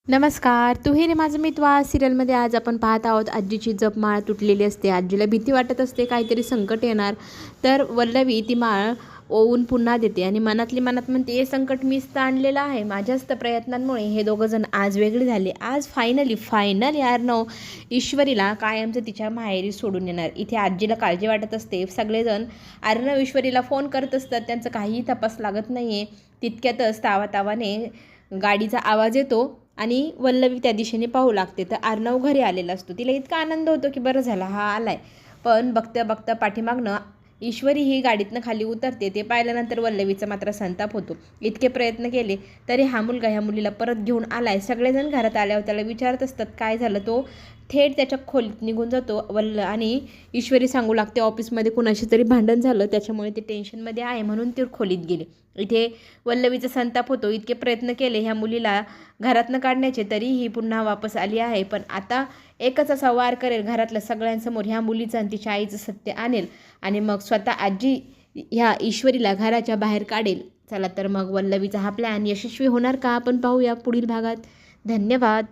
नमस्कार. तू हे रे माझं मितवा सिरियलमध्ये आज आपण पाहत आहोत. आजीची जपमाळ तुटलेली असते. आजीला भीती वाटत असते काहीतरी संकट येणार, तर वल्लवी ती माळ ओवून पुन्हा देते आणि मनातली मनात म्हणते, हे संकट मीच तर आणलेलं आहे. माझ्याच तर प्रयत्नांमुळे हे दोघं जण आज वेगळे झाले. आज फायनली अर्णव ईश्वरीला कायमचं तिच्या माहेरी सोडून येणार. इथे आजीला काळजी वाटत असते. सगळेजण अर्णव ईश्वरीला फोन करत असतात. त्यांचं काहीही तपास लागत नाही आहे. तितक्यातच तावातावाने गाडीचा आवाज येतो आणि वल्लवी त्या दिशेने पाहू लागते. तर अर्णव घरी आलेला असतो. तिला इतका आनंद होतो की बरं झालं हा आलाय. पण बघता बघता पाठीमागनं ईश्वरी ही गाडीतनं खाली उतरते. ते पाहिल्यानंतर वल्लवीचा मात्र संताप होतो. इतके प्रयत्न केले तरी हा मुलगा ह्या मुलीला परत घेऊन आलाय. सगळेजण घरात आल्यावर त्याला विचारत असतात काय झालं. तो थेट त्याच्या खोलीत निघून जातो. आणि ईश्वरी सांगू लागते ऑफिसमध्ये कुणाशी तरी भांडण झालं, त्याच्यामुळे ते टेन्शनमध्ये आहे म्हणून ते खोलीत गेले. इथे वल्लवीचा संताप होतो. इतके प्रयत्न केले ह्या मुलीला घरातनं काढण्याचे, तरी ही पुन्हा वापस आली आहे. पण आता एकच असा वार करेल घरातल्या सगळ्यांसमोर, ह्या मुलीचं आणि तिच्या आईचं सत्य आणेल आणि मग स्वतः आजी ह्या ईश्वरीला घराच्या बाहेर काढेल. चला तर मग वल्लवीचा हा प्लॅन यशस्वी होणार का, आपण पाहूया पुढील भागात. धन्यवाद.